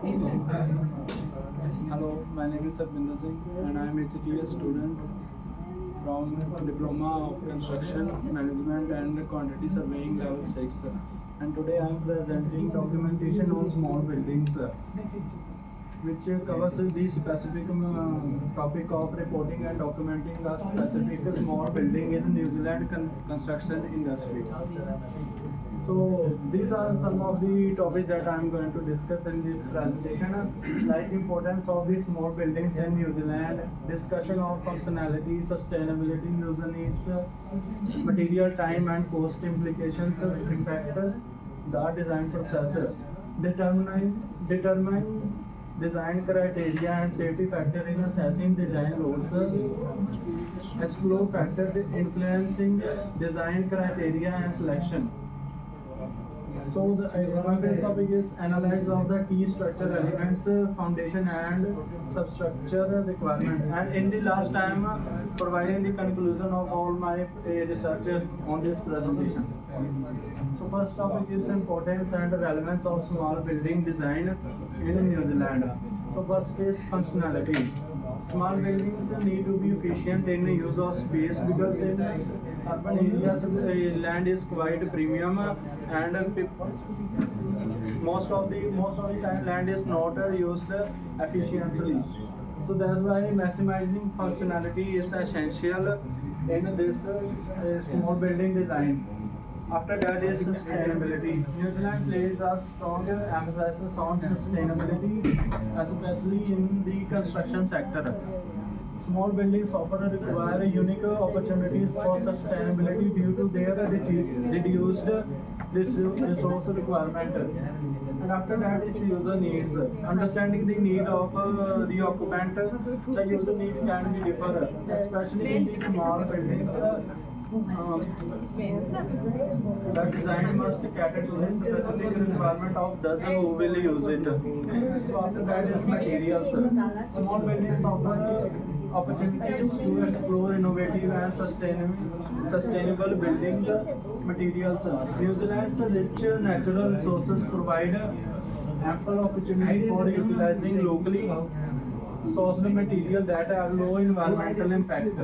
Hello, my name is Sarbinder Singh and I am a CTS student from Diploma of Construction Management and Quantity Surveying Level 6. And today I am presenting documentation on small buildings, which covers the specific topic of reporting and documenting a specific small building in New Zealand construction industry. So these are some of the topics that I am going to discuss in this presentation, like importance of the small buildings in New Zealand, discussion of functionality, sustainability, user needs, material time and cost implications, impact, the design process, determine design criteria and safety factor in assessing design loads, explore factors influencing design criteria and selection. So the my favorite topic is analyze of the key structure elements, foundation and substructure requirements. And in the last time, providing the conclusion of all my research on this presentation. So first topic is importance and relevance of small building design in New Zealand. So first is functionality. Small buildings need to be efficient in the use of space because in urban areas land is quite premium and most of the time land is not used efficiently. So that's why maximizing functionality is essential in this small building design. After that is sustainability. New Zealand places a strong emphasis on sustainability, especially in the construction sector. Small buildings often require unique opportunities for sustainability due to their reduced resource requirement. And after that is user needs. Understanding the need of the occupant, the user need can be different, especially in the small buildings. The design must cater to the specific requirement of those who will use it. So after that is materials. Small buildings offer opportunities to explore innovative and sustainable building materials. New Zealand's rich natural resources provide ample opportunity for utilizing locally sourced material that have low environmental impact.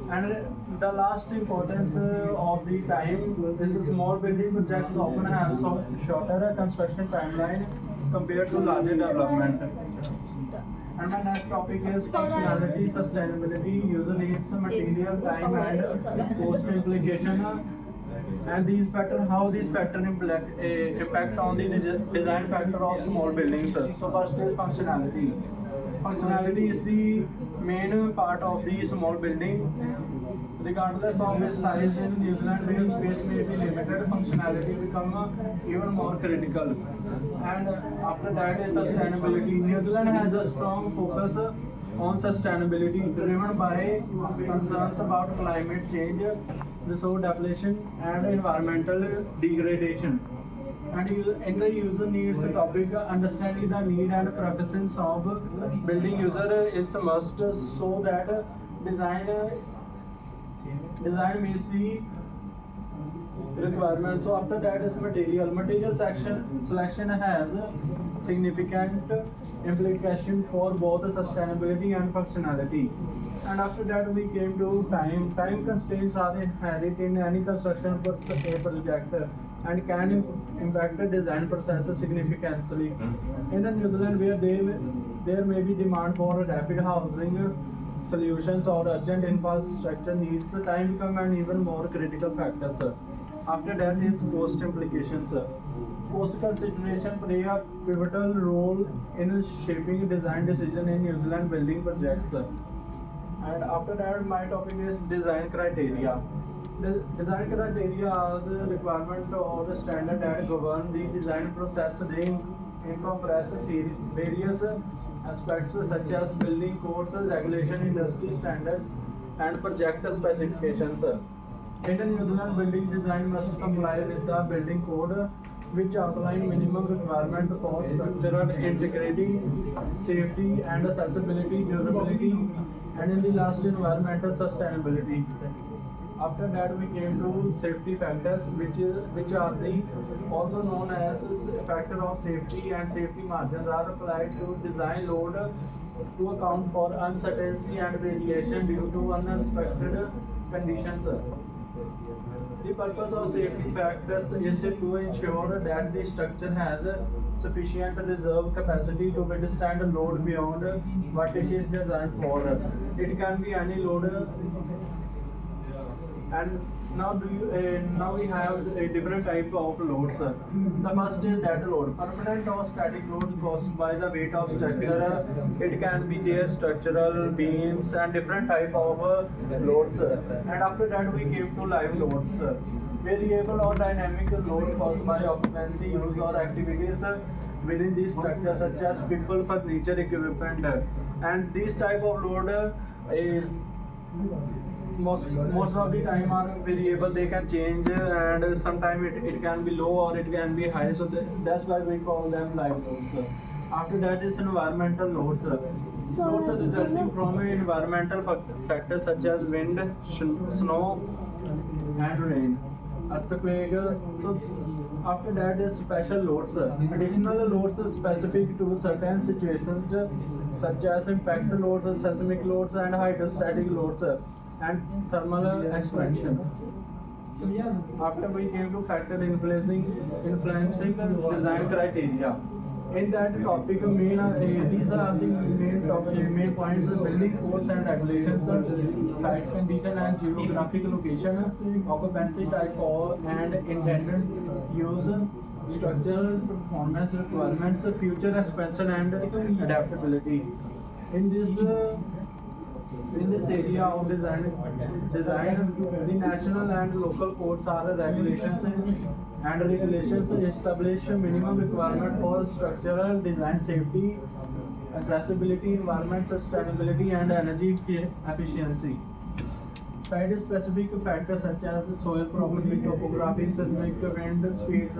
And the last importance of the time is small building projects often have shorter construction timeline compared to larger development. And my next topic is functionality, sustainability, user needs, material, time, and cost implication. And these factor, how these factor impact on the design factor of small buildings. So first is functionality. Functionality is the main part of the small building. Regardless of its size in New Zealand, where space may be limited, functionality become even more critical. And after that is sustainability. New Zealand has a strong focus on sustainability, driven by concerns about climate change, resource depletion, and environmental degradation. And in the user needs topic, understanding the need and preferences of building user is a must, so that design meets the requirement. So after that is material. Material selection has significant implication for both sustainability and functionality. And after that we came to time. Time constraints are inherent in any construction project and can impact the design process significantly. In the New Zealand, where there may be demand for rapid housing solutions or urgent infrastructure needs, time become an even more critical factor, sir. After that is cost implications. Cost consideration play a pivotal role in shaping design decision in New Zealand building projects. And after that, my topic is design criteria. The design criteria are the requirement or the standard that govern the design process. They encompass various aspects such as building codes, regulation, industry standards, and project specifications. In the New Zealand, building design must comply with the building code, which outline minimum requirement for structural integrity, safety and accessibility, durability, and in the last environmental sustainability. After that, we came to safety factors, which are the also known as factor of safety, and safety margins are applied to design load to account for uncertainty and variation due to unexpected conditions. The purpose of safety factors is to ensure that the structure has sufficient reserve capacity to withstand a load beyond what it is designed for. It can be any load, and now we have a different type of loads. The first is dead load, permanent or static load caused by the weight of structure. It can be their structural beams and different type of loads. And after that we came to live loads, variable or dynamic load caused by occupancy, use or activities within the structure, such as people, furniture, equipment. And these type of load most of the time are variable. They can change, and sometimes it can be low or it can be high, so that's why we call them live loads. After that is environmental loads. Loads are resulting from environmental factors such as wind, snow and rain, earthquake. So after that is special loads. Additional loads are specific to certain situations, such as impact loads, seismic loads and hydrostatic loads, and thermal expansion. After we came to factor influencing design criteria. In that topic, these are the main points: building codes and regulations, site condition and geographic location, occupancy type and intended use, structural performance requirements, future expansion and adaptability. In this area of design, the national and local codes are regulations establish minimum requirement for structural design, safety, accessibility, environment sustainability, and energy efficiency. Site-specific factors such as the soil property, topography, seismic, wind speeds.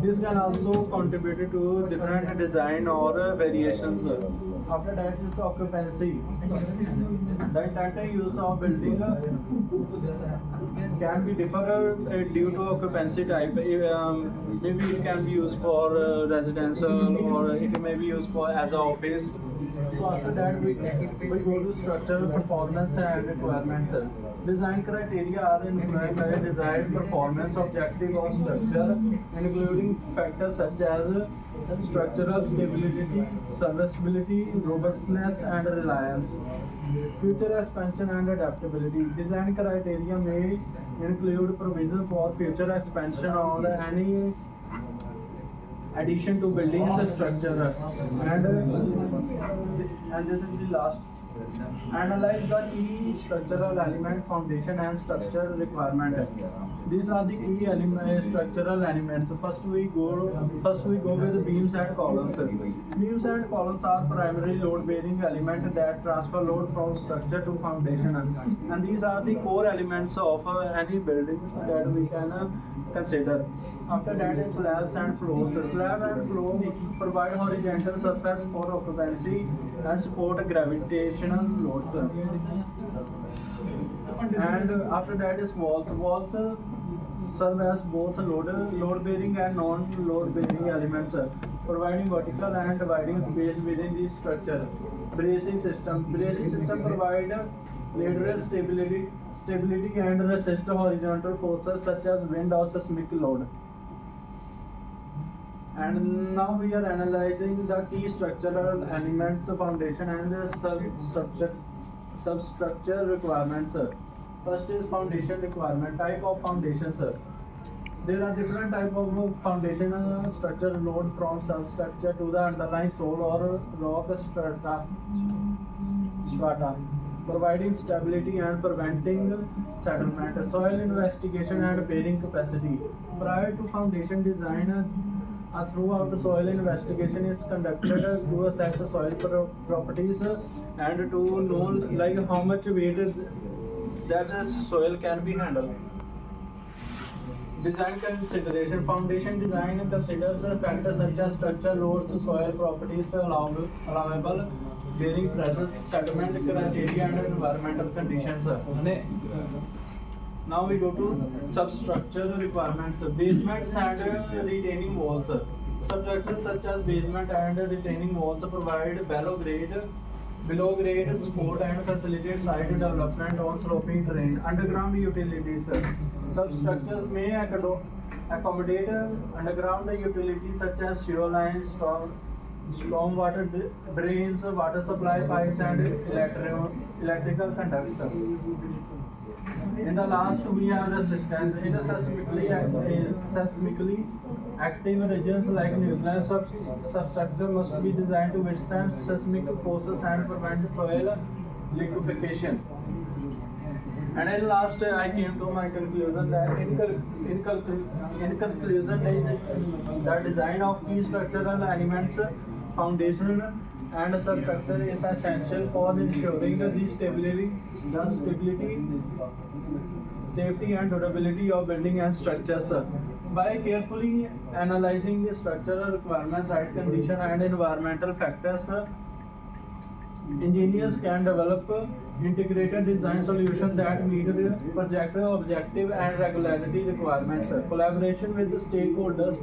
This can also contribute to different design or variations. After that is occupancy. The intended use of building can be different due to occupancy type. Maybe it can be used for residential, or it may be used for as an office. So after that we go to structural performance and requirements. Design criteria are influenced by desired performance objective of structure, including factors such as structural stability, serviceability, robustness, and reliance. Future expansion and adaptability. Design criteria may include provision for future expansion or any addition to buildings structure. And this is the last. Analyze the key structural element, foundation and structure requirement. These are the key structural elements. First we go with beams and columns. Beams and columns are primary load-bearing elements that transfer load from structure to foundation, and these are the core elements of any buildings that we can consider. After that is slabs and floors. Slab and floor provide horizontal surface for occupancy and support gravitational loads. And after that is walls. Walls serve as both load-bearing and non-load-bearing elements, providing vertical and dividing space within the structure. Bracing system provide lateral stability and resist horizontal forces such as wind or seismic load. And now we are analyzing the key structural elements, foundation and substructure requirements. First is foundation requirement. Type of foundations. There are different type of foundation structure load from substructure to the underlying soil or rock strata, providing stability and preventing settlement. Soil investigation and bearing capacity. Prior to foundation design, throughout the soil investigation is conducted to assess the soil properties and to know like how much weight that the soil can be handled. Design consideration. Foundation design considers factors such as structure, loads, soil properties, allowable bearing pressure, settlement criteria, and environmental conditions. Now we go to substructural requirements. Basements and retaining walls. Substructures such as basement and retaining walls provide below grade support and facilitate site development on sloping terrain. Underground utilities. Substructures may accommodate underground utilities such as sewer lines, storm water drains, water supply pipes, and electrical conducts. In the last, we have resistance. In a seismically active regions like New Zealand, substructure must be designed to withstand seismic forces and prevent soil liquefaction. And in last, I came to my conclusion that in conclusion, the design of key structural elements, foundation and substructure is essential for ensuring the stability, safety and durability of building and structures. By carefully analyzing the structural requirements, site condition and environmental factors, engineers can develop integrated design solutions that meet the project objective and regularity requirements. Collaboration with the stakeholders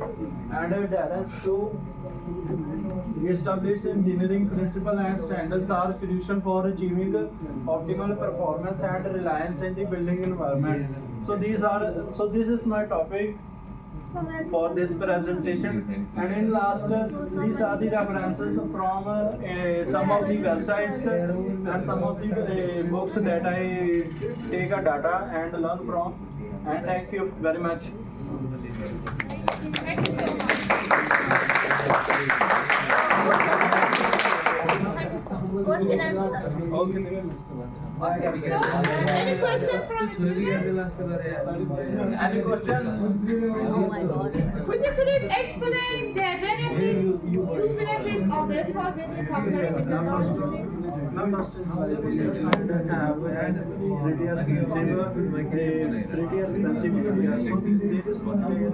and adherence to established engineering principles and standards are crucial for achieving optimal performance and reliance in the building environment. So this is my topic for this presentation, and in last these are the references from some of the websites and some of the books that I take a data and learn from, and thank you very much. Thank you so much. Question answer. Okay. Okay. So, any questions from students? Any question? Oh my God. Could you please explain the benefits, true benefits of the small building compared with the large building? Numbers is very pretty expensive area. So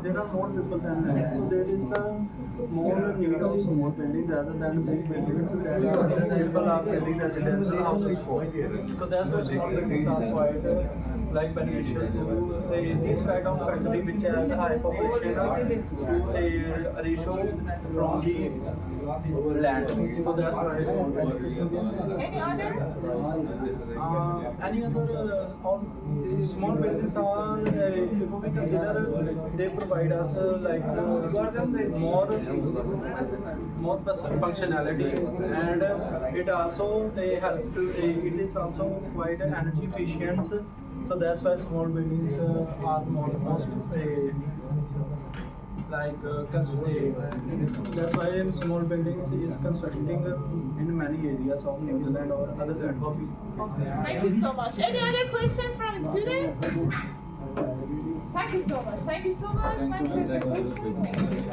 there are more people than that. So there is a more need of small buildings rather than big buildings that people are building residential houses for. So that's why small buildings are quite like beneficial to this kind of country which has a high population to a ratio from the land. So that's why small buildings. Any other? All small buildings are, if we consider, they provide us more functionality, and it also they help to, it is also quite energy efficient. So that's why small buildings are most that's why small buildings is constructing in many areas of New Zealand or other countries. Thank you so much. Any other questions from students? Thank you so much. Thank you so much. Thank you.